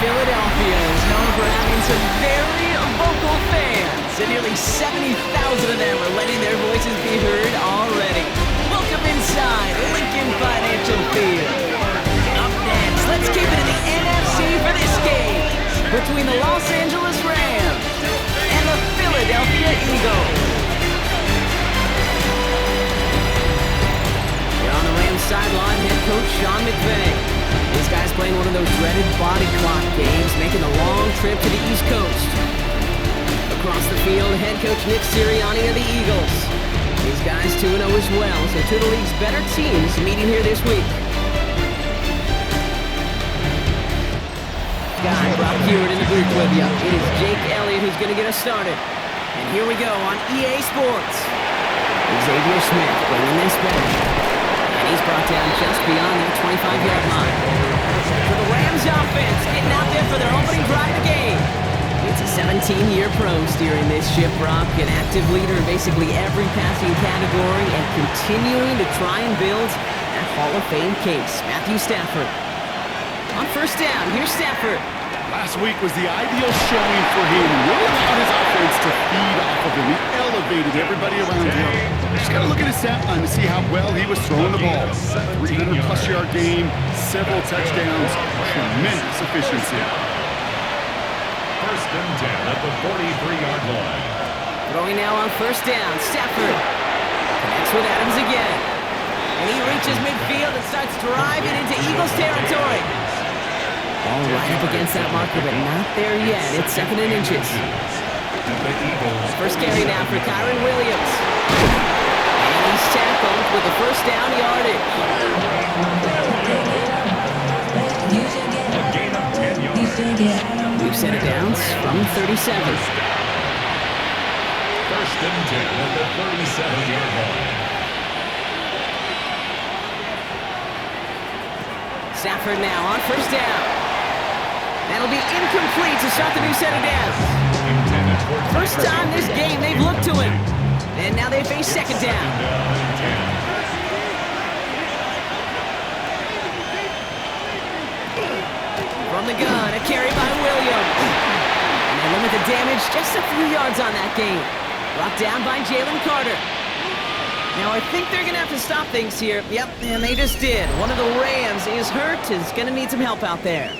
Philadelphia is known for having some very vocal fans, and nearly 70,000 of them are letting their voices be heard already. Welcome inside Lincoln Financial Field. Up next, let's keep it in the NFC for this game between the Los Angeles Rams and the Philadelphia Eagles. On the Rams sideline, head coach Sean McVay. This guy's playing one of those dreaded body clock games, making a long trip to the East Coast. Across the field, head coach Nick Sirianni of the Eagles. These guys 2-0 as well, so two of the league's better teams meeting here this week. Guy, Rob Hewitt in the booth with you. It is Jake Elliott who's going to get us started. And here we go on EA Sports. Xavier Smith bringing this back. And he's brought down just beyond that 25-yard line. For the Rams offense, getting out there for their opening drive of the game. It's a 17-year pro steering this ship, Brock, an active leader in basically every passing category and continuing to try and build that Hall of Fame case. Matthew Stafford. On first down, here's Stafford. Last week was the ideal showing for him. Really allowed his offense to feed off of him. He elevated everybody around him. Just got to look at his stat line to see how well he was throwing the ball. 300-plus yard game, several touchdowns, tremendous efficiency. First and 10 at the 43-yard line. Throwing now on first down, Stafford connects with Adams again. And he reaches midfield and starts driving into Eagles territory. Ball right up against that marker, but not there yet. It's 2nd and inches. First carry now for Kyron Williams. And he's tackled with the first down yardage. A gain of 10 yards. We've set it down from 37. First and 10 at the 37-yard line. Stafford now on first down. That'll be incomplete to start the new set of downs. First time this game they've looked to him. And now they face second down. From the gun, a carry by Williams. And they limit the damage just a few yards on that game. Brought down by Jalen Carter. Now I think they're going to have to stop things here. Yep, and they just did. One of the Rams is hurt, is going to need some help out there.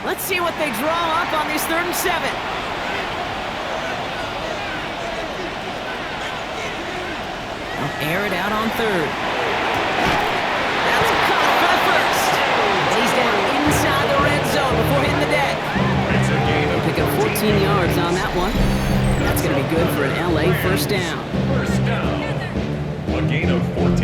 Let's see what they draw up on this 3rd and 7. They'll air it out on 3rd. That's a cut for the first. He's down inside the red zone before hitting the deck. They'll pick up 14 yards on that one. That's going to be good for an LA first down. First down. A gain of 14.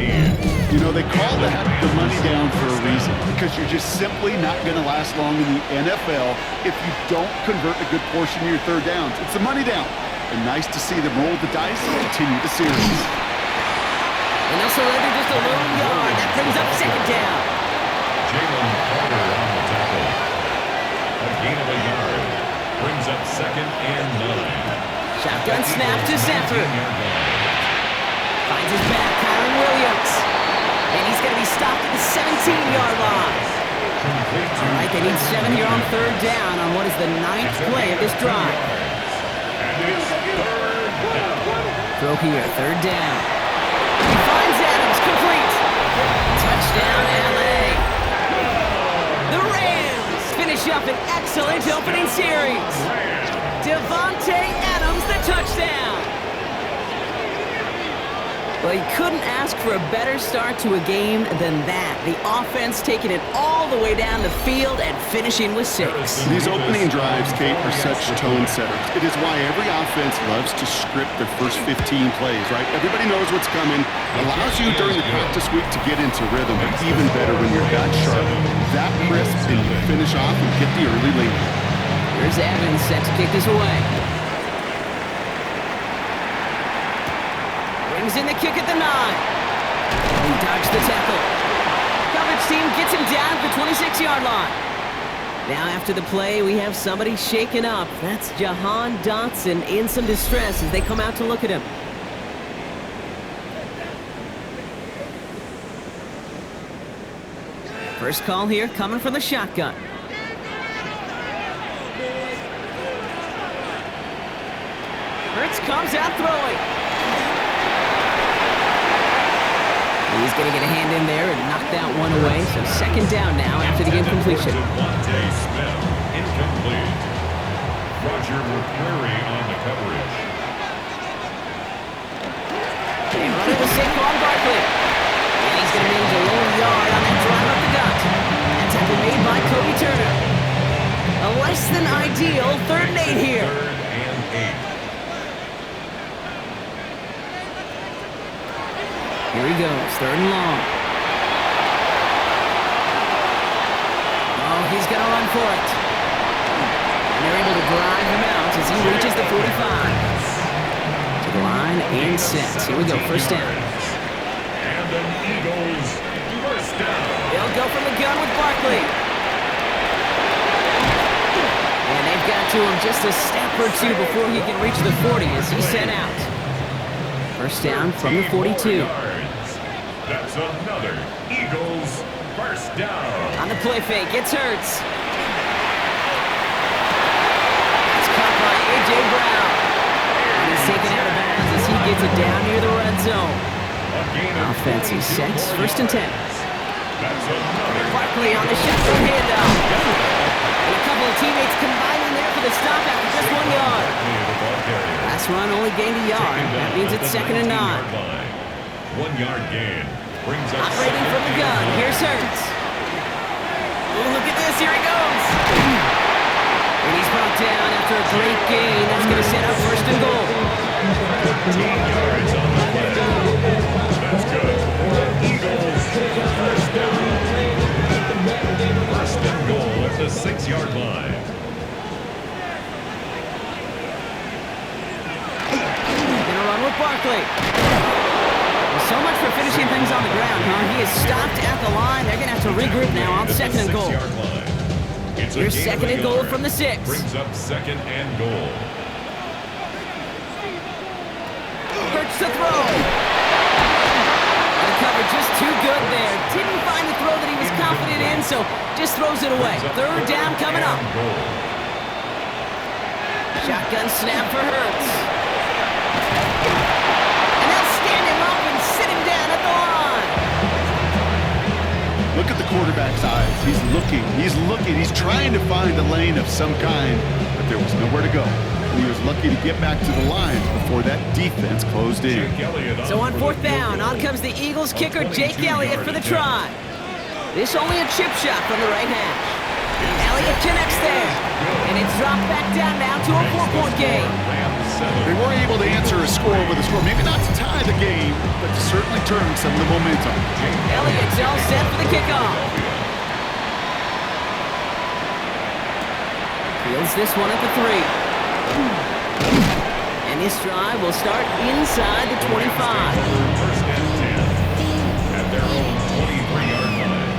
You know, they call that the money down for a reason, because you're just simply not going to last long in the NFL if you don't convert a good portion of your third downs. It's the money down. And nice to see them roll the dice and continue the series. And they'll surrender just a lone yard. That brings up second down. Jalen Carter on the tackle. A gain of a yard. Brings up 2nd and 9. Shotgun snap to Stafford. Finds his back, Kyron Williams. And he's going to be stopped at the 17-yard line. All right, they need 7 here on 3rd down on what is the 9th play of this drive. Throw here, 3rd down. He finds Adams, complete. Touchdown, LA. The Rams finish up an excellent opening series. Devontae Adams, the touchdown. Well, you couldn't ask for a better start to a game than that. The offense taking it all the way down the field and finishing with 6. These opening drives, Kate, are such tone setters. It is why every offense loves to script their first 15 plays, right? Everybody knows what's coming. Allows you during the practice week to get into rhythm, but even better when you're that sharp, that crisp, and you finish off and get the early lead. Here's Evans set to kick this away. Brings in the kick at the 9. He dodged the tackle. Coverage team gets him down at the 26-yard line. Now after the play, we have somebody shaken up. That's Jahan Dotson in some distress as they come out to look at him. First call here coming from the shotgun. Hurts comes out throwing. He's going to get a hand in there and knock that one away. So second down now after the incompletion. Smith, incomplete. Roger McQuarrie on the coverage. They run it with Saquon Barkley. And he's going to manage a lone yard on that drive up the gut. That tackle made by Cody Turner. A less than ideal 3rd and 8 here. 3rd and 8. Here he goes, 3rd and long. Oh, he's going to run for it. And they're able to drive him out as he reaches the 45. To the line and sets. Here we go, first down. And the Eagles first down. They'll go from the gun with Barkley. And they've got to him just a step or two before he can reach the 40 as he's sent out. First down from the 42. That's another Eagles first down. On the play fake, it's Hurts. It's caught by A.J. Brown. And he's taken out of bounds as he gets it down near the red zone. Offense is set, 1st and 10. That's another Barkley on the shotgun handoff. And a couple of teammates combining there for the stop after just 1 yard. Last run only gained a yard. That means it's 2nd and 9. 1 yard gain. Brings up Operating from the gun. Here's Hurts. Oh, look at this. Here he goes. And he's brought down after a great gain. That's going to set up 1st and goal. 14 yards on the play. That's good. Eagles first down. 1st and goal at the 6-yard line. Gonna run with Barkley. So much for finishing things on the ground, huh? He is stopped at the line. They're going to have to regroup now on 2nd and goal. Here's 2nd and goal from the 6. Brings up 2nd and goal. Hurts to throw. The cover just too good there. Didn't find the throw that he was confident in, so just throws it away. 3rd down coming up. Shotgun snap for Hurts. Look at the quarterback's eyes. He's looking. He's trying to find a lane of some kind, but there was nowhere to go. And he was lucky to get back to the line before that defense closed in. So on 4th down, on comes the Eagles kicker, Jake Elliott, for the try. This only a chip shot from the right hash. Elliott connects there, and it's dropped back down now to a 4-point game. They were able to answer a score with a score. Maybe not to tie the game, but to certainly turn some of the momentum. Elliott's all set for the kickoff. Fields this one at the 3. And this drive will start inside the 25. 1st and 10 at their own 23-yard line.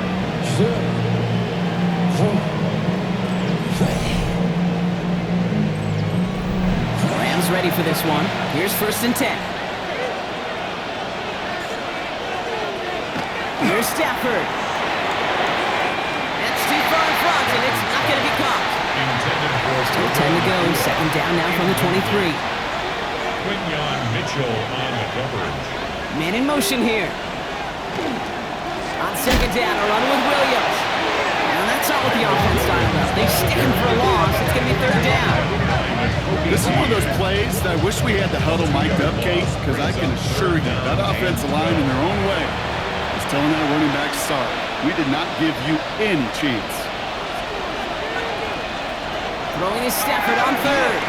Rams ready for this one. Here's 1st and 10. Here's Stafford. That's too far in front, and it's not going to be caught. Still 10 to go. 2nd down now from the 23. Quinyon Mitchell on the coverage. Man in motion here. On 2nd down, a run with Williams. And that's not what the offense styled up. They stick him for a loss. It's going to be 3rd down. This is one of those plays that I wish we had the huddle mic'd up, Kate, because I can assure you that offensive line in their own way is telling that running back, sorry, we did not give you any chance. Throwing is Stafford on 3rd.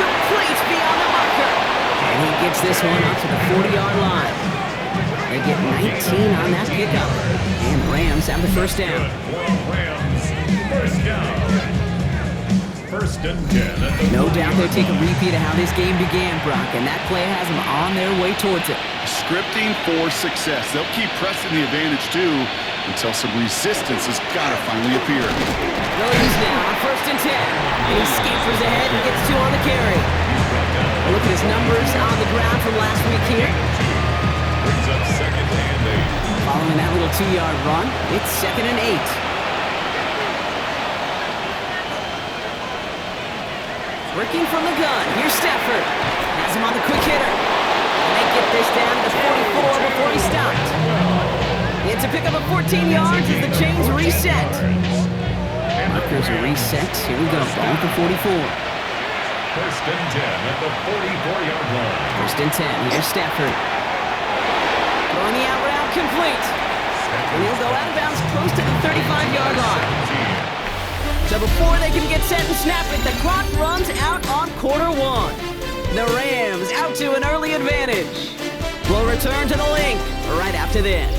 Complete beyond the marker. And he gets this one up to the 40-yard line. They get 19 on that pickup. And the Rams have the 1st down. Rams, 1st down. 1st and 10. No doubt they'll take a repeat of how this game began, Brock, and that play has them on their way towards it. Scripting for success. They'll keep pressing the advantage, too, until some resistance has got to finally appear. Williams now on 1st and 10. And he scampers ahead and gets 2 on the carry. Look at his numbers on the ground from last week here. Brings up 2nd and 8. Following that little 2-yard run, it's 2nd and 8. Working from the gun, here's Stafford. Has him on the quick hitter. And they get this down to the 44 before he stopped. It's a pickup of 14 yards as the chains reset. Markers are reset. Here we go, ball at the 44. 1st and 10 at the 44-yard line. 1st and 10, here's Stafford. Throwing the out route complete. And he'll go out of bounds close to the 35-yard line. So before they can get set and snap it, the clock runs out on quarter 1. The Rams out to an early advantage. We'll return to the link right after this.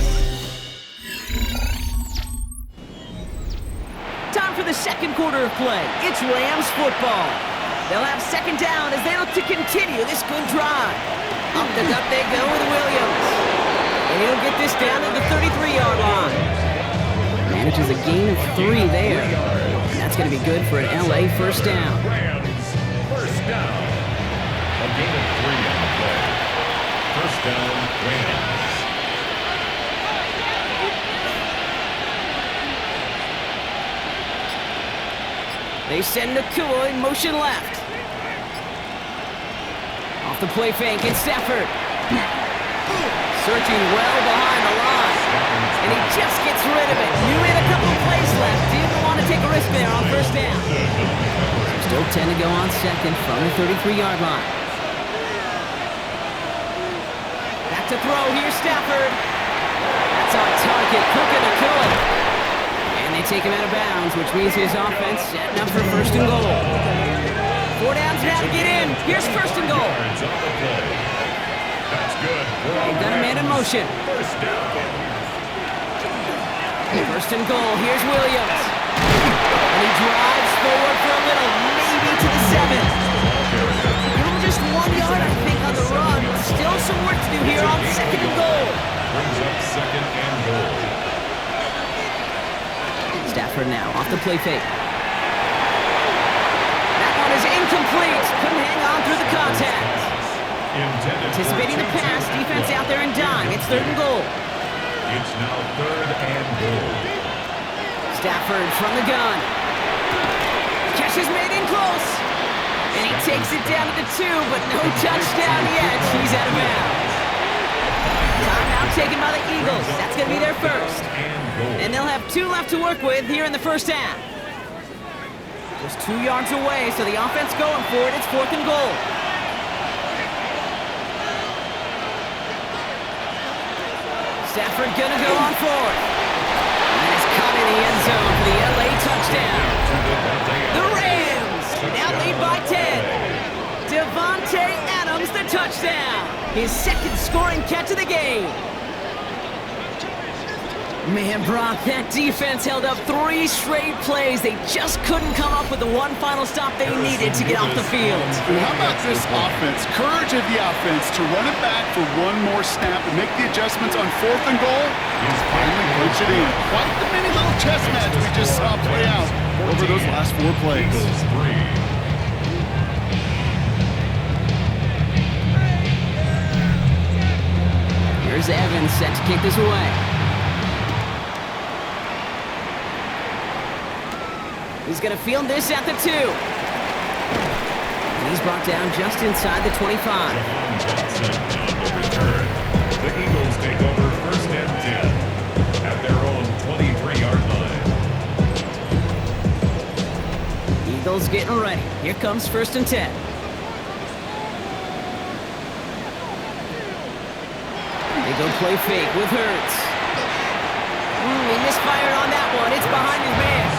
Time for the second quarter of play. It's Rams football. They'll have 2nd down as they look to continue this good drive. Up the gut they go with Williams. And he'll get this down to the 33-yard line. Manages a gain of 3 there. And that's going to be good for an LA first down. Rams, 1st down. A gain of 3 on the play. 1st down, Rams. They send Nakua in motion left. Off the play fake, it's Stafford. Searching well behind the line. And he just gets rid of it. Knew he had a couple of plays left. Didn't want to take a risk there on 1st down. Still 10 to go on 2nd from the 33-yard line. Back to throw, here's Stafford. That's on target, Puka Nakua. And they take him out of bounds, which means his offense setting up for 1st and goal. 4 downs now to get in. Here's 1st and goal. That's good. They've got a man in motion. 1st down. 1st and goal. Here's Williams. And he drives forward for a little, maybe to the 7. Give him just 1 yard, I think, on the run. Still some work to do here on 2nd and goal. Brings up 2nd and goal. Stafford now off the play fake. That one is incomplete. Couldn't hang on through the contact. Anticipating the pass, defense out there and dime. It's 3rd and goal. It's now 3rd and goal. Stafford from the gun. Catch is made in close. And he takes it down to the 2, but no touchdown yet. He's out of bounds. Timeout taken by the Eagles. That's going to be their first. And they'll have 2 left to work with here in the 1st half. Just 2 yards away, so the offense going for it. It's 4th and goal. Stafford gonna go on 4th. And it's caught in the end zone for the LA touchdown. The Rams now lead by 10. Devontae Adams the touchdown. His 2nd scoring catch of the game. Man, Brock, that defense held up 3 straight plays. They just couldn't come up with the one final stop they needed to get off the field. And how about this offense? Courage of the offense to run it back for one more snap and make the adjustments on 4th and goal. He's finally coached it in. Quite the mini little chess match we just saw play out over those last 4 plays. Here's Evans set to kick this away. He's going to field this at the 2. And he's brought down just inside the 25. The Eagles take over 1st and 10 at their own 23-yard line. Eagles getting ready. Here comes 1st and 10. They go play fake with Hurts. He misfired on that one. It's behind his man.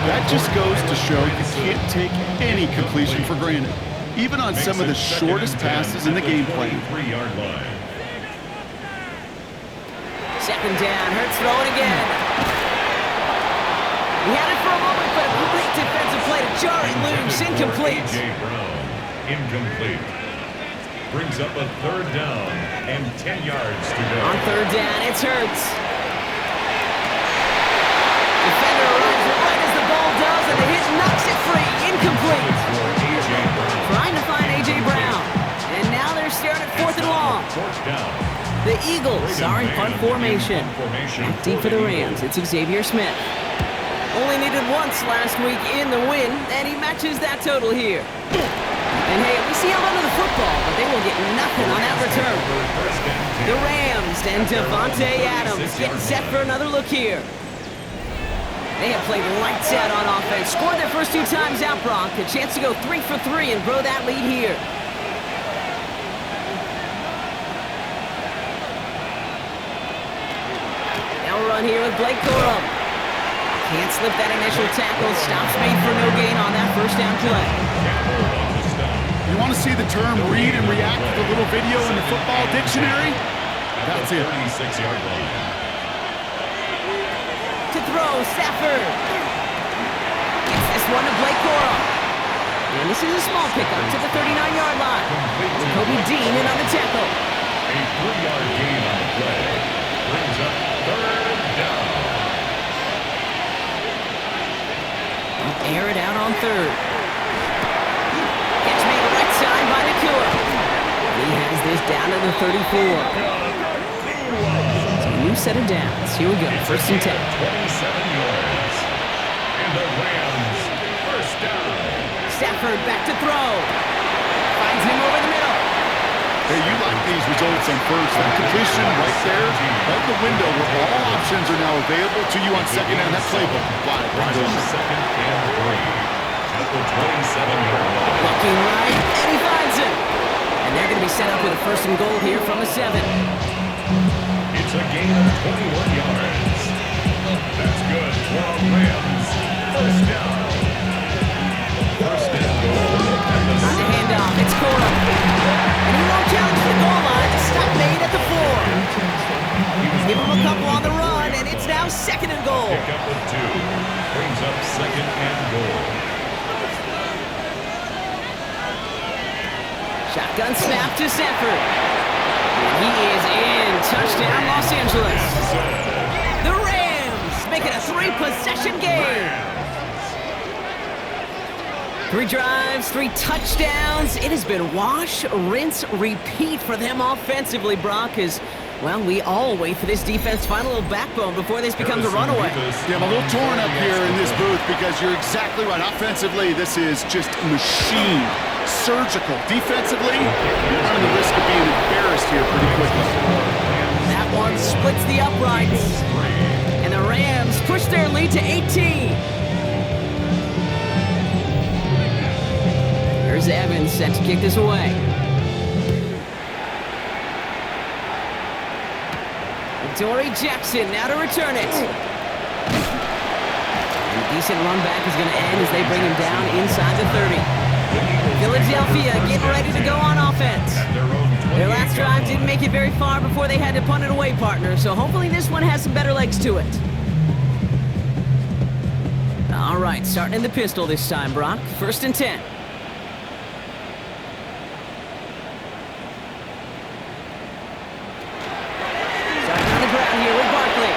That just goes to show you can't take any completion for granted, even on some of the shortest passes in the game plan. 3-yard line. 2nd down, Hurts throwing again. He had it for a moment, but a great defensive play to jar it loose. Incomplete. A.J. Brown, incomplete. Brings up a 3rd down and 10 yards to go. On 3rd down, it's Hurts. Defender arrives right as the ball does, and the hit knocks it free. Incomplete. Trying to find A.J. Brown. And now they're staring at 4th and long. 4th down. The Eagles are in punt formation. Back deep for the Rams, it's Xavier Smith. Only needed once last week in the win, and he matches that total here. And hey, we see him under the football, but they will get nothing on that return. The Rams and Devontae Adams getting set for another look here. They have played lights out on offense, scored their first 2 times out, Brock. A chance to go 3 for 3 and grow that lead here. Now a run here with Blake Corum. Can't slip that initial tackle. Stops made for no gain on that first down play. You want to see the term read and react to the little video in the football dictionary? That's it. 36-yard line. To throw, Stafford. Gets this one to Blake Corum. And this is a small pickup to the 39-yard line. Kobe Dean in on the tackle. A 3-yard gain on the play. Brings up 3rd down. Air it out on 3rd. Catch made right side by Nakua. He has this down to the 34. So a new set of downs. Here we go, 1st and 10. 27 yards. And the Rams, 1st down. Stafford back to throw. Finds him over the middle. Hey, you like these results on first. That completion right there, out the window where all options are now available to you on 2nd down. That playbook, wide open. 2nd and 3. At the 27-yard line. Looking right, and he finds him. And they're going to be set up with a 1st and goal here from the 7. It's a gain of 21 yards. That's good for Rams. 1st down. 1st and goal. On the handoff, it's Corum. And he won't challenge the goal line. The stop made at the 4. Give him a couple on the run, and it's now 2nd and goal. Pick up with 2. Brings up 2nd and goal. Shotgun snap to Stafford. And he is in. Touchdown, Los Angeles. The Rams make it a 3-possession game. 3 drives, 3 touchdowns. It has been wash, rinse, repeat for them offensively, Brock, as, well, we all wait for this defense to find a little backbone before this becomes a runaway. Yeah, I'm a little torn up here in this booth because you're exactly right. Offensively, this is just machine. Surgical. Defensively, you're running the risk of being embarrassed here pretty quickly. That one splits the uprights. And the Rams push their lead to 18. Here's Evans set to kick this away. Dory Jackson now to return it. And a decent run back is going to end as they bring him down inside the 30. Philadelphia getting ready to go on offense. Their last drive didn't make it very far before they had to punt it away, partner, so hopefully this one has some better legs to it. All right, starting in the pistol this time, Brock. 1st and 10. Starting on the ground here with Barkley.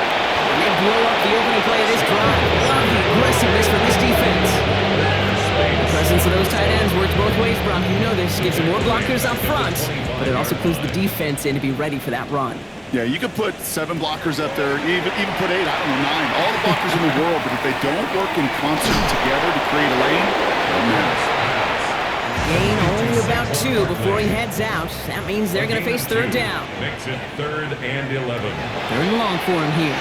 And they blow up the opening play of this drive. Love the aggressiveness from this defense. The presence of those tight ends works both ways, Brock. You know this. Gives them more blockers up front, but it also clues the defense in to be ready for that run. Yeah, you could put 7 blockers up there, even put 8, I don't know, 9. All the blockers in the world, but if they don't work in concert together to create a lane, they'll miss. Gain only about 2 before he heads out. That means they're going to face 3rd down. Makes it 3rd and 11. 3rd and long for him here.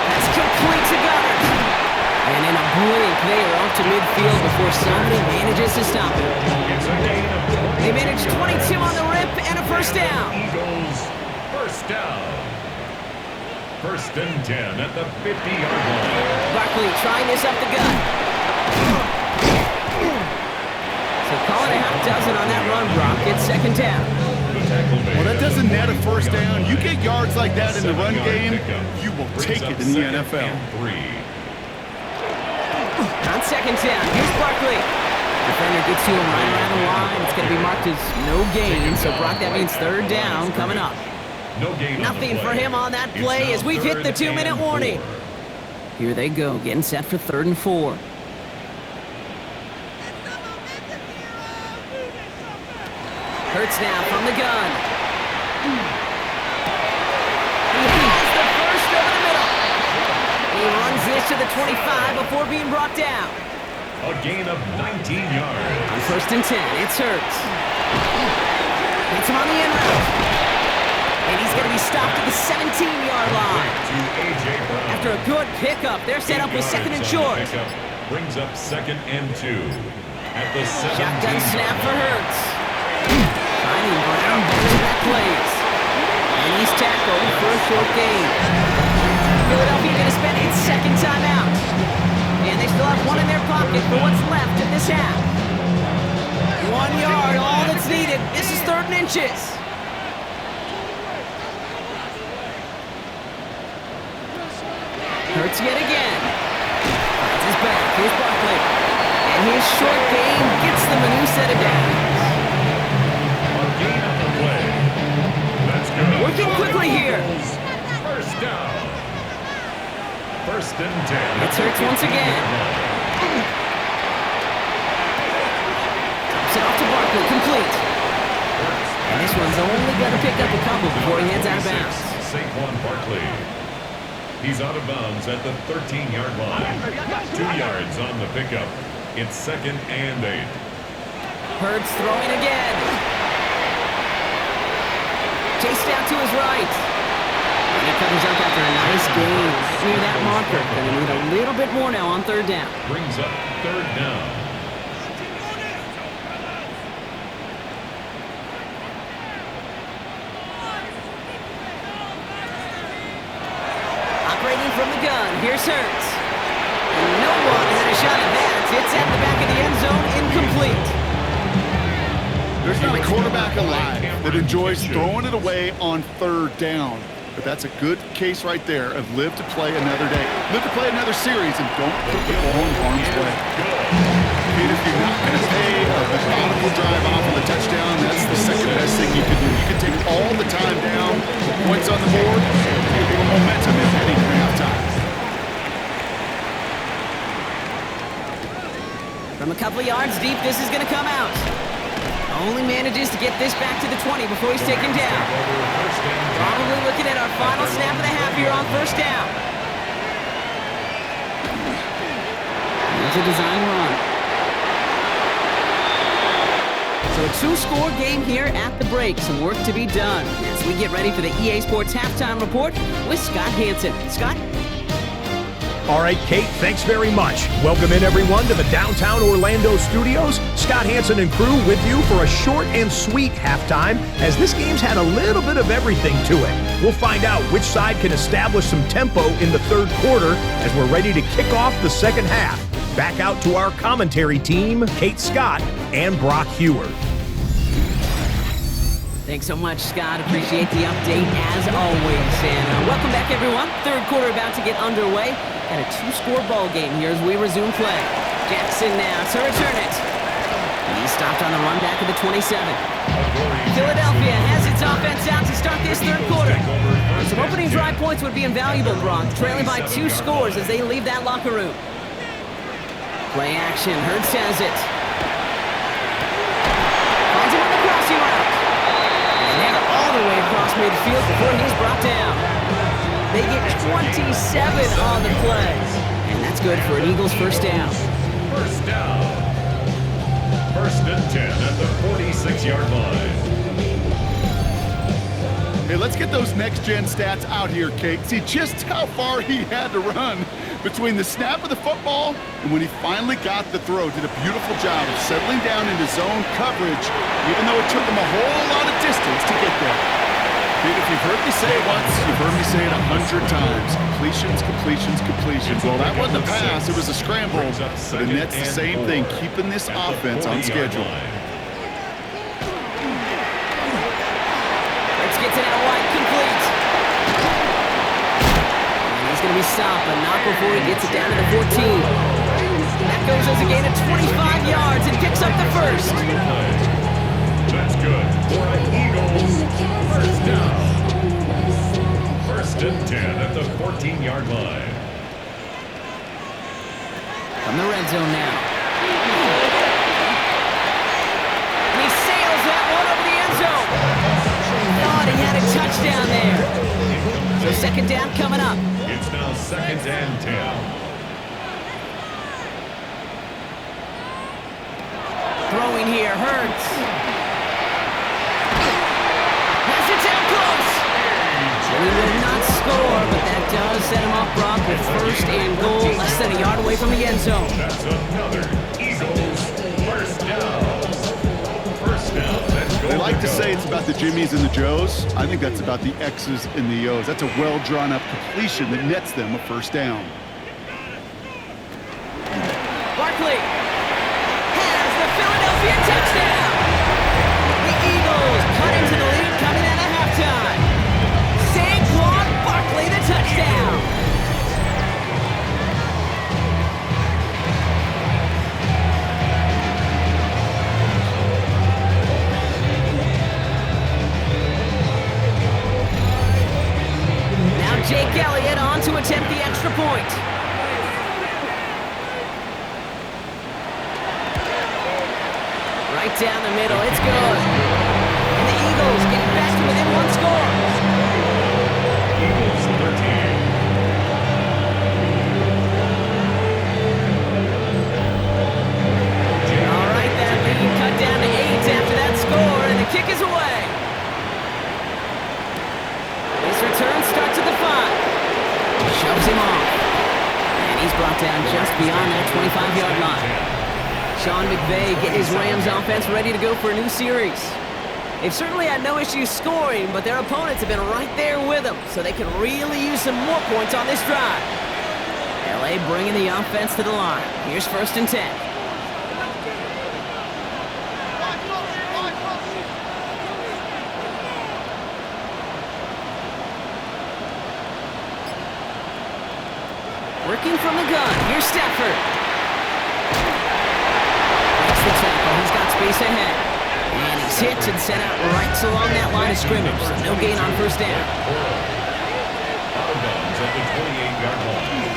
That's complete to Goddard. And in a blink, they are off to midfield before somebody manages to stop it. It's a gain of 20. They managed 22 on the rip and a 1st down. Eagles, 1st down. 1st and 10 at the 50-yard line. Barkley trying this up the gut. So call it a half dozen on that run, Brock. It's 2nd down. Well, that doesn't net a 1st down. You get yards like that in the run game, you will take it in the NFL. On 2nd down, here's Barkley. Defender gets to him right around the line. It's going to be marked as no gain, so Brock, that means 3rd down coming up. Nothing for him on that play as we've hit the 2-minute warning. Here they go, getting set for 3rd and 4. Hurts now from the gun. to the 25 before being brought down. A gain of 19 yards. On 1st and 10, it's Hurts. Hits him on the in route. And he's going to be stopped at the 17-yard line. To A.J. Brown. After a good pickup, they're set up with 2nd and short. Brings up 2nd and 2. At the 17. Shotgun snap for Hurts. Finding Brown back plays. And he's tackled for a short gain. Philadelphia going to spend its 2nd timeout. And they still have one in their pocket for what's left of this half. 1 yard, all that's needed. This is 3rd and inches. Hurts yet again. Finds his back. Here's Barkley. And his short gain gets them a new set of downs. A gain on the play. That's good. Working quickly here. 1st down. 1st and 10. It's Hurts once again. Drops it off to Barkley. Complete. And this one's only going to pick up a couple before he heads out of bounds. Saquon Barkley. He's out of bounds at the 13-yard line. 2 yards on the pickup. It's 2nd and 8. Hurts throwing again. Chased out to his right. And he covers up after a nice gain right near that marker. Going to need a little bit more now on 3rd down. Brings up 3rd down. Operating from the gun, here's Hurts. And no one had a shot at that. It's at the back of the end zone, incomplete. There's not a quarterback alive that enjoys throwing it away on 3rd down. But that's a good case right there of live to play another day. Live to play another series and don't put the ball in harm's way. I mean, if you're not going to pay a methodical drive off of the touchdown, that's the 2nd best thing you can do. You can take all the time down, points on the board, and give a momentum in heading to halftime. From a couple of yards deep, this is going to come out. Only manages to get this back to the 20 before he's taken down. Probably looking at our final snap of the half here on 1st down. Here's a design run. So a 2-score game here at the break. Some work to be done as we get ready for the EA Sports Halftime Report with Scott Hanson. Scott? All right, Kate, thanks very much. Welcome in, everyone, to the downtown Orlando studios. Scott Hanson and crew with you for a short and sweet halftime, as this game's had a little bit of everything to it. We'll find out which side can establish some tempo in the 3rd quarter as we're ready to kick off the 2nd half. Back out to our commentary team, Kate Scott and Brock Hewer. Thanks so much, Scott. Appreciate the update as always. And welcome back, everyone. 3rd quarter about to get underway. Got a 2-score ball game here as we resume play. Jackson now to return it. He's stopped on the run back of the 27. Philadelphia has its offense out to start this 3rd quarter. Some opening drive points would be invaluable, Brock, trailing by 2 scores as they leave that locker room. Play action. Hurts has it. Finds him on the crossing route. And they're all the way across midfield before he's brought down. They get 27 on the play. And that's good for an Eagles 1st down. 1st down. 1st and 10 at the 46-yard line. Hey, let's get those next-gen stats out here, Kate. See just how far he had to run between the snap of the football and when he finally got the throw. Did a beautiful job of settling down into zone coverage, even though it took him a whole lot of distance to get there. If you've heard me say it once, you've heard me say it 100 times. Completions, completions, completions. Well, that wasn't a pass. It was a scramble. But the Nets, the same thing, keeping this offense on schedule. Let's get to that wide complete. And he's going to be stopped, but not before he gets it down to the 14. That goes as a gain of 25 yards and picks up the 1st. That's good for an Eagles 1st down. 1st and 10 at the 14-yard line. From the red zone now. And he sails that one over the end zone. Thought he had a touchdown there. So 2nd down coming up. It's now 2nd and 10. throwing here hurts. Has it down close. And he will not score, but that does set him up, Brock, with first and goal, less than a yard away from the end zone. That's another Eagles first down. First down. Let's go. They like to say it's about the Jimmies and the Joes. I think that's about the X's and the O's. That's a well-drawn-up completion that nets them a first down. Barkley has the Philadelphia touchdown. The Eagles cut into the lead coming out of halftime. Saquon Barkley, the touchdown. Now Jake Elliott on to attempt the extra point. Right down the middle, it's good. And the Eagles getting back to within one score. Eagles 13. All right, that lead cut down to 8 after that score, and the kick is away. His return starts at the 5. Shoves him off. And he's brought down just beyond that 25-yard line. Sean McVay getting his Rams offense ready to go for a new series. They've certainly had no issues scoring, but their opponents have been right there with them, so they can really use some more points on this drive. LA bringing the offense to the line. Here's first and 10. Working from the gun. Here's Stafford. That's the tackle. He's got space ahead. And he's hit and sent out right along that line of scrimmage. So no gain on first down. Out of bounds at the 28-yard line.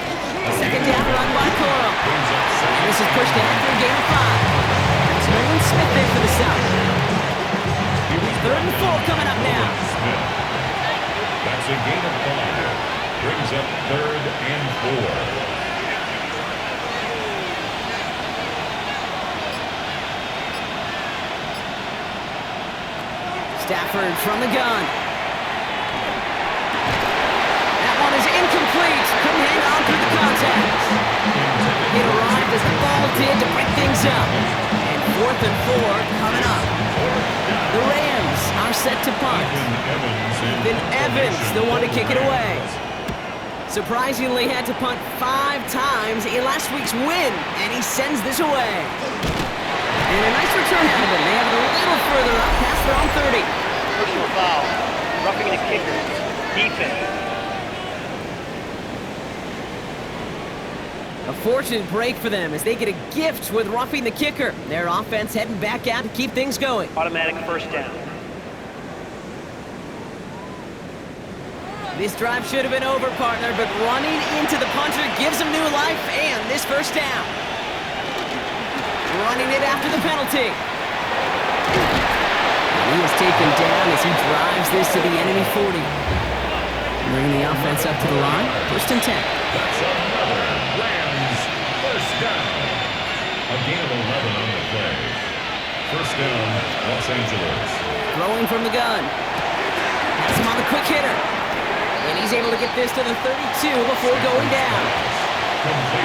Second down run by Coral. And this is pushed down for a gain of 5. That's Nolan Smith in for the South. Third and 4 coming up now. Smith. That's a gain of 5. Brings up third and 4. Stafford from the gun. That one is incomplete. Couldn't hang on through the contact. It arrived as the ball did to break things up. And fourth and 4 coming up. The Rams are set to punt. Then Evans, the one to kick it away. Surprisingly had to punt 5 times in last week's win, and he sends this away. And a nice return out of it. They have it a little further up past their own 30. Personal foul. Roughing the kicker. Defense. A fortunate break for them as they get a gift with roughing the kicker. Their offense heading back out to keep things going. Automatic first down. This drive should have been over, partner, but running into the punter gives them new life and this first down. Running it after the penalty. And he is taken down as he drives this to the enemy 40. Bringing the offense up to the line. First and 10. That's another Rams first down. A gain of 11 on the play. First down, Los Angeles. Throwing from the gun. Has him on the quick hitter. And he's able to get this to the 32 before going down.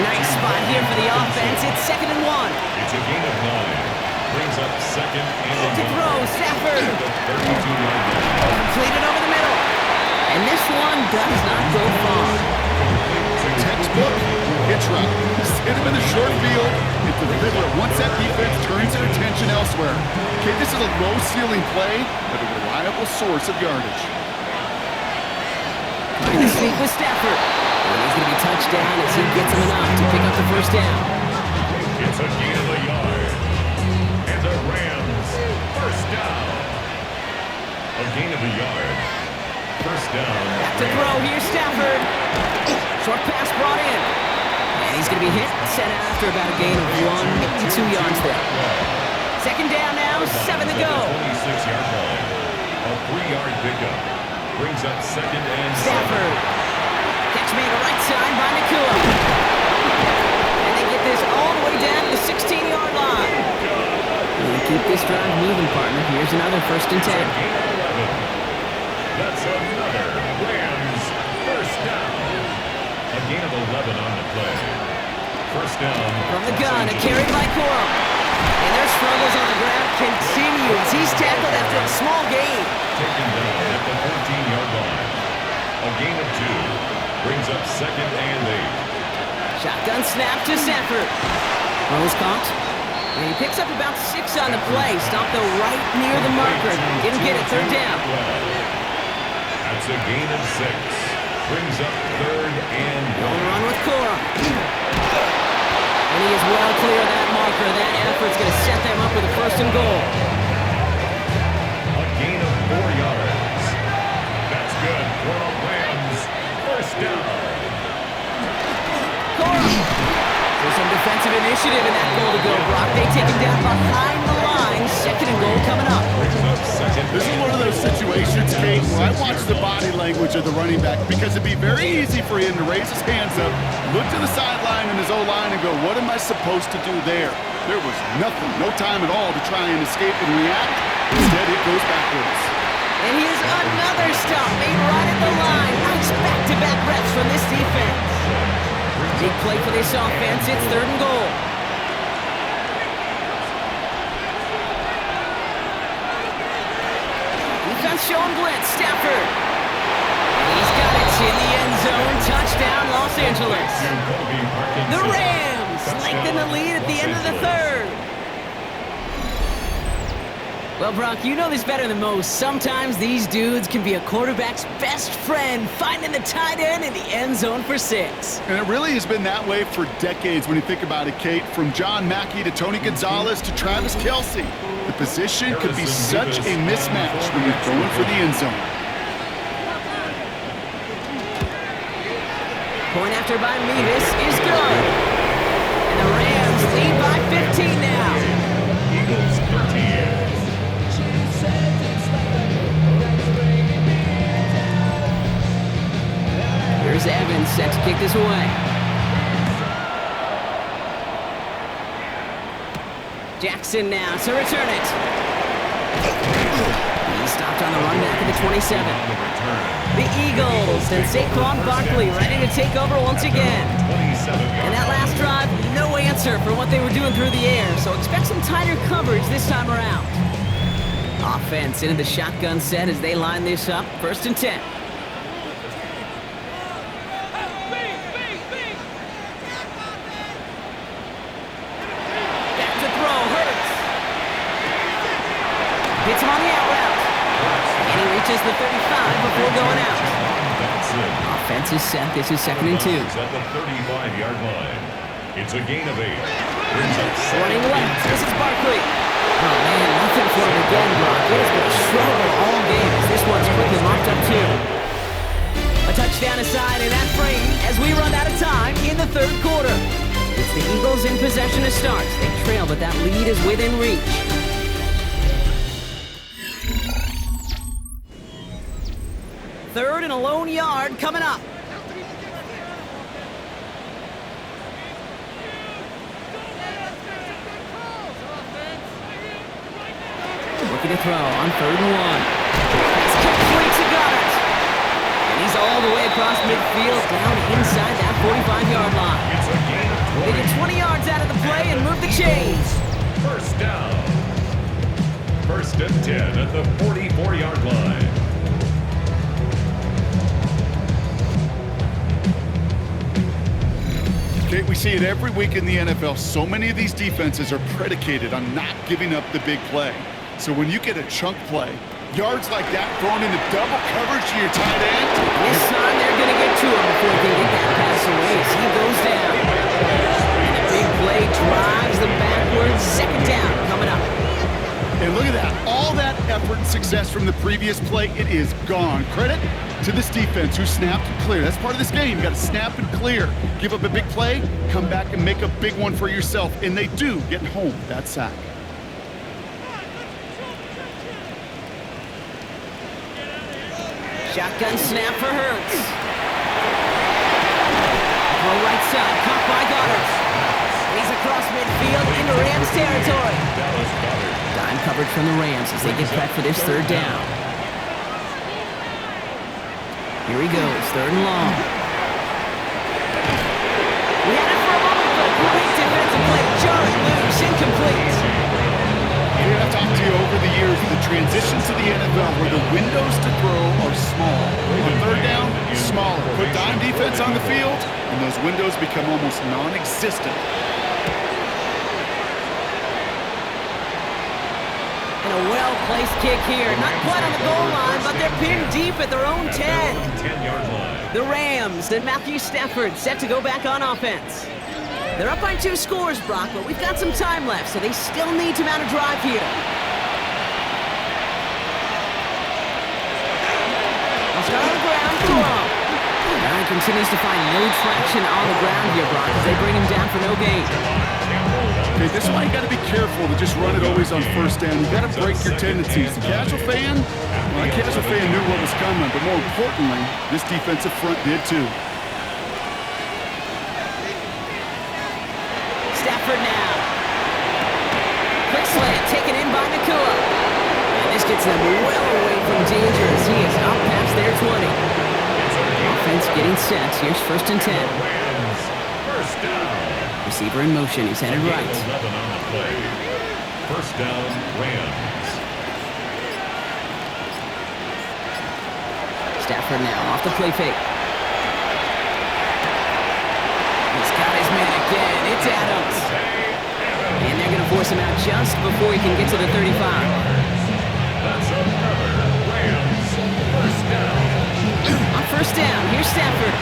Nice spot here for the offense. It's second and 1. It's a gain of 9. Brings up second and To throw, Stafford. The 32-yard line. Completed over the middle. And this one does not go far. Textbook hitch route. Just hit him in the short field. It's a deliberate. Once that defense turns their attention elsewhere. Okay, this is a low-ceiling play, but a reliable source of yardage. Trying to sneak with Stafford. And he's going to be touched down as he gets him enough to pick up the first down. It's a gain of a yard. And the Rams first down. A gain of a yard. First down. Back to throw. Here's Stafford. Short pass brought in. And he's going to be hit and sent out after about a gain of 1, maybe 2 yards there. Second down now, 7 to go. 26-yard line. A 3-yard pickup. Brings up second and Stafford. Catch made to right side by Nakua. And they get this all the way down to the 16-yard line. this drive moving, partner. Here's another 1st and 10. That's another Rams first down. A gain of 11 on the play. First down. From the gun, a carry by Corum. And their struggles on the ground continue as he's tackled after a small gain. Taken down at the 14-yard line. A gain of 2 brings up 2nd and 8. Shotgun snap to Sanford. Rose caught. And he picks up about 6 on the play. Stopped though right near the marker. Didn't get it, 3rd down. That's a gain of 6. Brings up 3rd and 1. Going run with Cora. And he is well clear of that marker. That effort's going to set them up with a 1st and goal. A gain of 4 yards. That's good for a Rams first down. Cora. There's some defensive initiative in that goal to go, Brock. They take him down behind the line. 2nd and goal coming up. This is one of those situations, Kate, where I watch the body language of the running back because it'd be very easy for him to raise his hands up, look to the sideline and his O-line and go, what am I supposed to do there? There was nothing, no time at all to try and escape and react. Instead, it goes backwards. And here's another stop made right at the line. Nice back-to-back reps from this defense. Big play for this offense. It's 3rd and goal. Defense showing blitz. Stafford. And he's got it in the end zone. Touchdown, Los Angeles. The Rams lengthen the lead at the end of the 3rd. Well, Brock, you know this better than most. Sometimes these dudes can be a quarterback's best friend, finding the tight end in the end zone for 6. And it really has been that way for decades when you think about it, Kate. From John Mackey to Tony Gonzalez to Travis Kelce. The position could be such a mismatch when you're going for the end zone. Point after by Mevis is good. And the Rams lead by 15 now. Eagles 13. Here's Evans set to kick this away. Jackson now to return it. He stopped on the run back at the 27. The Eagles and Saquon Barkley ready to take over once again. And that last drive, no answer for what they were doing through the air, so expect some tighter coverage this time around. Offense into the shotgun set as they line this up. 1st and 10. Hits him on the out route. And he reaches the 35 before going out. Offense is set. This is 2nd and 2. At the 35-yard line. It's a gain of 8. Running left. This is Barkley. Oh, man, nothing for him again, Brock. It has been a struggle all game. This one's quickly mopped up, too. A touchdown aside in that frame as we run out of time in the 3rd quarter. It's the Eagles in possession to start. They trail, but that lead is within reach. 3rd and a lone yard coming up. Looking to throw on 3rd and 1. It's complete to Goddard. And he's all the way across midfield down inside that 45-yard line. They get 20 yards out of the play and move the chains. First down. 1st and 10 at the 44-yard line. Kate, we see it every week in the NFL. So many of these defenses are predicated on not giving up the big play. So when you get a chunk play, yards like that thrown into double coverage to your tight end. This time they're going to get to him before they get that pass away as he goes down. And a big play drives them backwards. 2nd down coming up. And look at that. All that effort and success from the previous play, it is gone. Credit to this defense who snapped and cleared. That's part of this game. You got to snap and clear. Give up a big play, come back and make a big one for yourself. And they do get home that sack. Shotgun snap for Hurts. Throw right side, caught by Goddard. He's across midfield into Rams territory. Time coverage from the Rams as they get back for this third down. Here he goes, third and long. We had it for a moment, but a great defensive play. Jarring loose, incomplete. I've talked to you over the years, the transition to the NFL where the windows to throw are small. On third down, smaller. Put dime defense on the field, and those windows become almost non-existent. And a well-placed kick here. Not quite on the goal line, but they're pinned deep at their own 10. 10-yard line. The Rams and Matthew Stafford set to go back on offense. They're up by 2 scores, Brock, but we've got some time left, so they still need to mount a drive here. I'll start on the ground, Cool. Ryan continues to find no traction on the ground here, Brock, as they bring him down for no gain. Okay, this is why you got to be careful to just run it always on first down. You got to break your tendencies. The casual fan, well, the casual fan knew what was coming, but more importantly, this defensive front did too. Stafford now. Quick slant taken in by Nakua. And this gets them well away from danger as he is up past their 20. Offense getting set. Here's first and 10. First down. Receiver in motion. He's headed right. 11 on the play. First down, Rams. Stafford now off the play fake. He's got his man again. It's Adams. And they're going to force him out just before he can get to the 35. That's another Rams. First down. On first down, here's Stafford.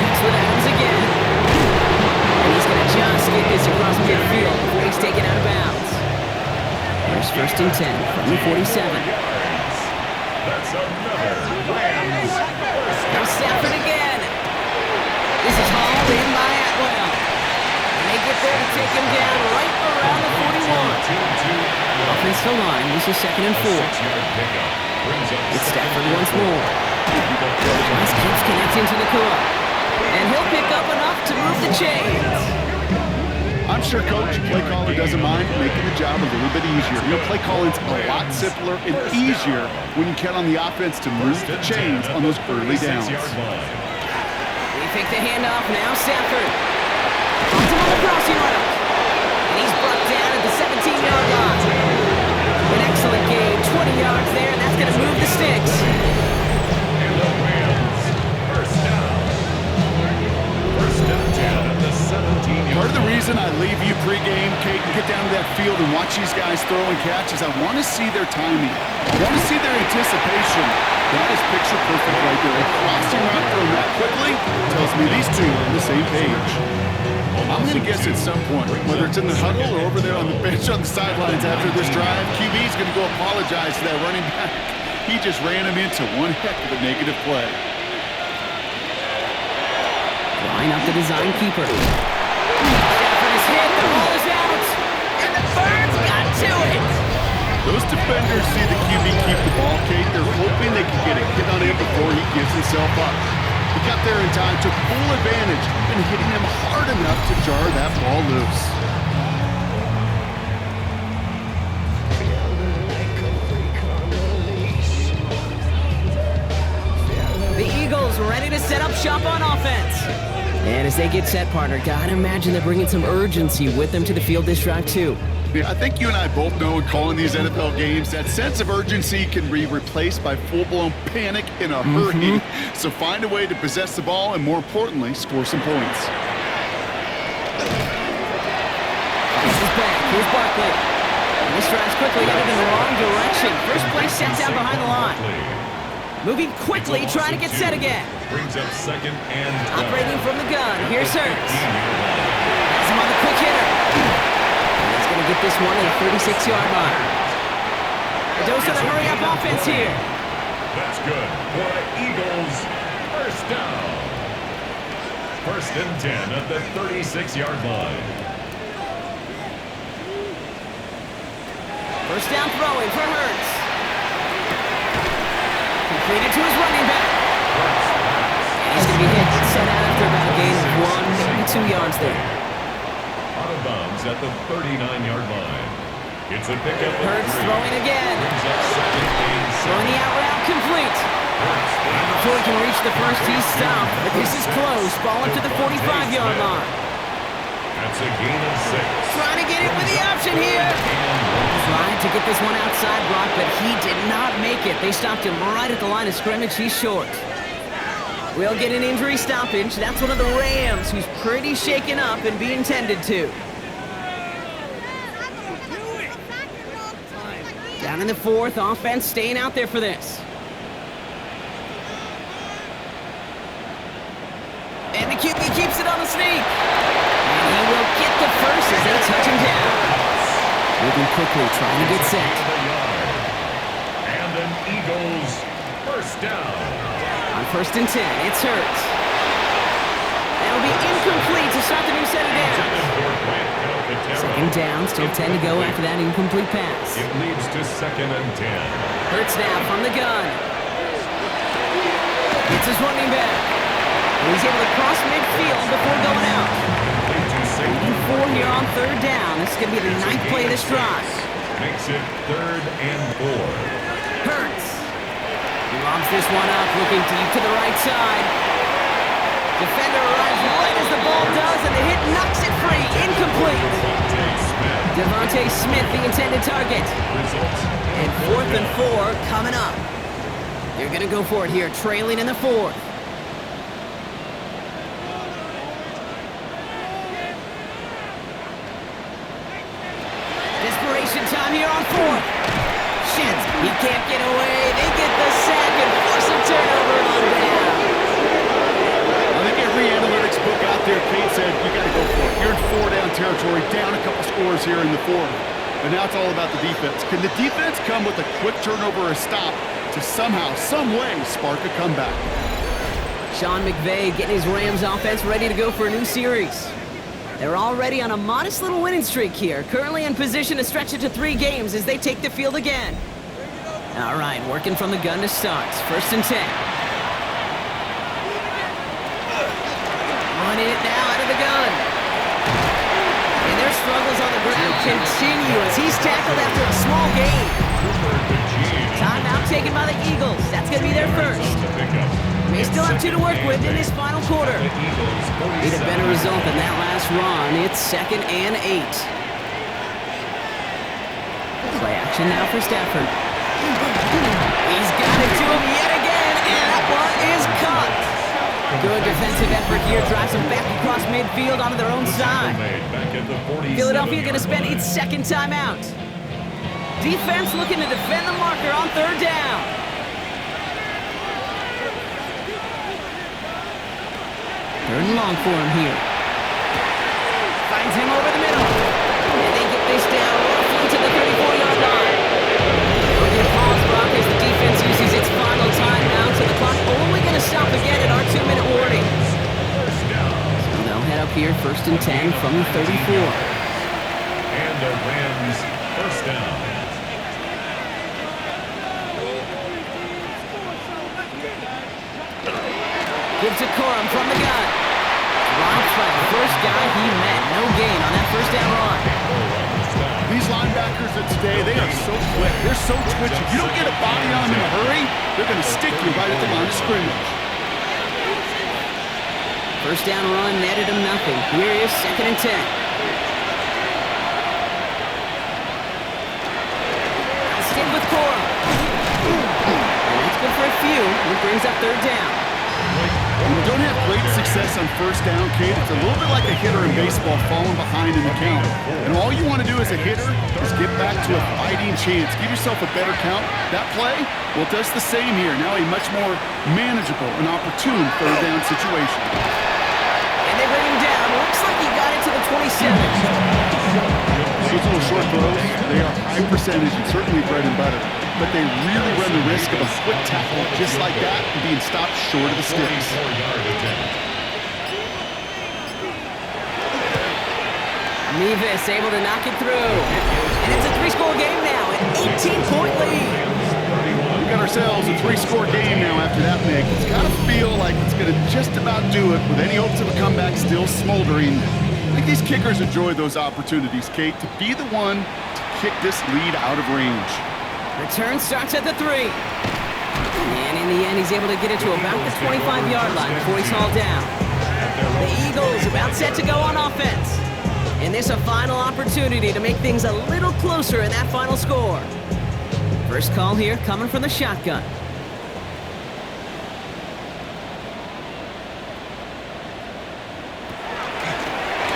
That's with Adams again. And he's going to just get this across midfield before he's taken out of bounds. There's first and 10 from the 47. That's another Rams. Now Stafford again. This is hauled in by Atwell. And they get there to take him down right around the 41. Offensive line, this is second and 4. It's Stafford once more. Just keeps connecting to the core. And he'll pick up enough to move the chains. I'm sure Coach, play caller doesn't mind making the job a little bit easier. You know, play calling's a lot simpler and easier when you count on the offense to move the chains on those early downs. They fake the handoff, now Stafford. Puts him on the crossing route. And he's brought down at the 17-yard line. An excellent gain, 20 yards there, and that's going to move the sticks. And the Rams. First down. First down, 10 at the 17-yard. Part of the reason I leave you pregame, Kate, and get down to that field and watch these guys throw and catch is I want to see their timing. I want to see their anticipation. That is picture perfect right there. A crossing route thrown that quickly tells me these two are on the same page. I'm going to guess at some point, whether it's in the huddle or over there on the bench on the sidelines after this drive, QB's going to go apologize to that running back. He just ran him into one heck of a negative play. Line up the design keeper. Stafford is hit, the ball is out, and the Birds got to it. Those defenders see the QB keep the ball, Kate. They're hoping they can get a hit on him before he gives himself up. He got there in time, took full advantage, and hitting him hard enough to jar that ball loose. The Eagles ready to set up shop on offense. And as they get set, partner, gotta imagine they're bringing some urgency with them to the field this drive, too. Yeah, I think you and I both know in calling these NFL games, that sense of urgency can be replaced by full-blown panic in a hurry. So find a way to possess the ball and, more importantly, score some points. This is back. Here's Barkley. And this drive's quickly headed in the wrong direction. First play set down behind the line. Moving quickly, trying to get set again. Brings up second and 12. Operating from the gun. Here's Hurts. Has him on the quick hitter. Going to get this one at the 36-yard line. A dose of the hurry-up offense here. That's good for the Eagles. First down. First and 10 at the 36-yard line. First down throwing for Hurts. Completed to his running back. And he's going to be hit and set out after about a gain of 1, maybe 2 yards there. Out of bounds at the 39-yard line. It's a pickup of Hurts 3. throwing again. Brings up second and 7. Throwing the out route complete. And before he can reach the first, he's stopped. But this is close. Ball up to the 45-yard line. That's a gain of 6. Trying to get it with the option here. Tried to get this one outside Brock, but he did not make it. They stopped him right at the line of scrimmage. He's short. We'll get an injury stoppage. That's one of the Rams who's pretty shaken up and being tended to. Down in the 4th, offense staying out there for this. And the QB keeps it on the sneak. And he will get the first as they touch him down. Moving quickly, trying to get set. And an Eagles first down. On 1st and 10, it's Hurts. That'll be incomplete to start the new set of downs. Second down, still 10 to go after that incomplete pass. It leads to 2nd and 10. Hurts now from the gun. Gets his running back. And he's able to cross midfield before going out. 4 here on 3rd down. This is going to be the 9th play of this drive. Makes it 3rd and 4. Hurts. He lobs this one up, looking deep to the right side. Defender arrives right as the ball does, and the hit knocks it free. Incomplete. Devontae Smith, the intended target. And 4th and 4 coming up. They're going to go for it here, trailing in the 4th. Desperation time here on 4th. Shit, he can't get away. They get the sack and force a turnover on down. I think every analytics book out there, Kate said, you got to go for it. You're in 4-down territory, down a couple scores here in the 4th. But now it's all about the defense. Can the defense come with a quick turnover or a stop to somehow, some way, spark a comeback? Sean McVay getting his Rams offense ready to go for a new series. They're already on a modest little winning streak here, currently in position to stretch it to 3 games as they take the field again. All right, working from the gun to start. 1st and 10. Running it now out of the gun. And their struggles on the ground continue as he's tackled after a small gain. Timeout taken by the Eagles. That's going to be their first. They still have 2 to work with in this final quarter. Need a better result than that last run. It's 2nd and 8. Play action now for Stafford. He's got it to him yet again, and that one is caught. Good defensive effort here. Drives them back across midfield onto their own side. Philadelphia going to spend its 2nd timeout. Defense looking to defend the marker on 3rd down. Third and long for him here. Finds him over the middle. And they get this down roughly to the 34-yard line. We'll get a pause, Brock, as the defense uses its final timeout. So the clock only going to stop again at our 2-minute warning. So they'll head up here, 1st and 10 from the 34. And the Rams first down. Gives to Corum from the gun. Drops by the first guy he met. No gain on that 1st down run. These linebackers of today, they are so quick. They're so twitchy. If you don't get a body on them in a hurry, they're going to stick you right at the line of scrimmage. 1st down run netted him nothing. Here is 2nd and 10. They'll stick with Corum. And that's good for a few. It brings up 3rd down. When you don't have great success on 1st down, Kate, it's a little bit like a hitter in baseball falling behind in the count. And all you want to do as a hitter is get back to a fighting chance. Give yourself a better count. That play, well, it does the same here. Now a much more manageable and opportune 3rd down situation. And they bring him down. Looks like he got it to the 27. Those little short throws, they are high percentage and certainly bread and butter. But they really run the risk of a quick tackle just like that and being stopped short of the sticks. Nevis able to knock it through. And it's a 3-score game now, an 18-point lead. We've got ourselves a 3-score game now after that, Nick. It's got to feel like it's going to just about do it with any hopes of a comeback still smoldering. I think these kickers enjoy those opportunities, Kate, to be the one to kick this lead out of range. Return starts at the 3. And in the end, he's able to get it to about the 25-yard line before he's hauled down. The Eagles about set to go on offense. And this a final opportunity to make things a little closer in that final score. First call here coming from the shotgun.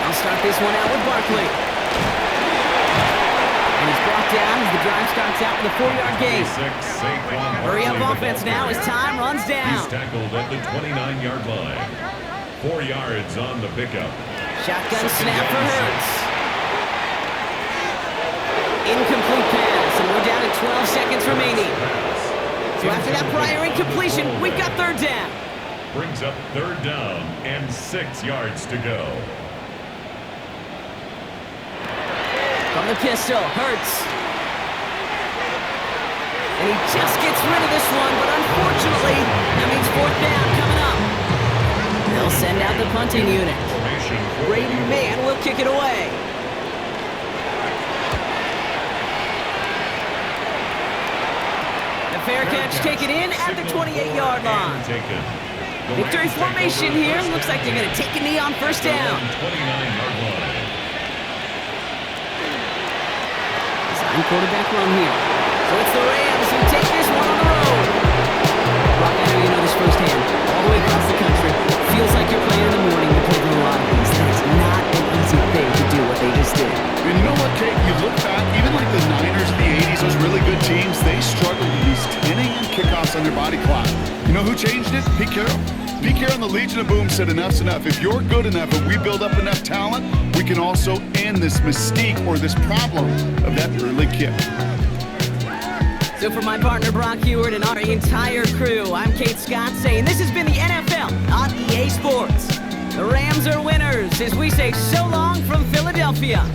I'll start this one out with Barkley. And he's brought down as the drive starts out with a 4-yard gain. Hurry up offense now as time runs down. He's tackled at the 29-yard line. 4 yards on the pickup. Shotgun snap for Hurts. Incomplete pass, and we're down to 12 seconds remaining. So after that prior incompletion, we've got third down. Brings up third down and 6 yards to go. From the pistol, Hurts. And he just gets rid of this one, but unfortunately, that means fourth down coming up. They'll send out the punting unit. Brady Mann will kick it away. The fair catch taken in at the 28-yard line. Victory formation here. Looks like they're going to take a knee on first down. 29-yard line. Design quarterback run here. So it's the Rams who take this one on the road. Brock, I know you know this firsthand. All the way across the country. Feels like you're playing in the morning. You're playing a lot of these. That is not an easy thing to do what they just did. And you know what, Kate? You look back, even like the Niners in the 80s, those really good teams, they struggled with these 10 a.m. kickoffs on their body clock. You know who changed it? Pete Carroll. Pete Carroll and the Legion of Boom said enough's enough. If you're good enough and we build up enough talent, we can also end this mystique or this problem of that early kick. So for my partner Brock Heward and our entire crew, I'm Kate Scott saying this has been the NFL on EA Sports. The Rams are winners as we say so long from Philadelphia.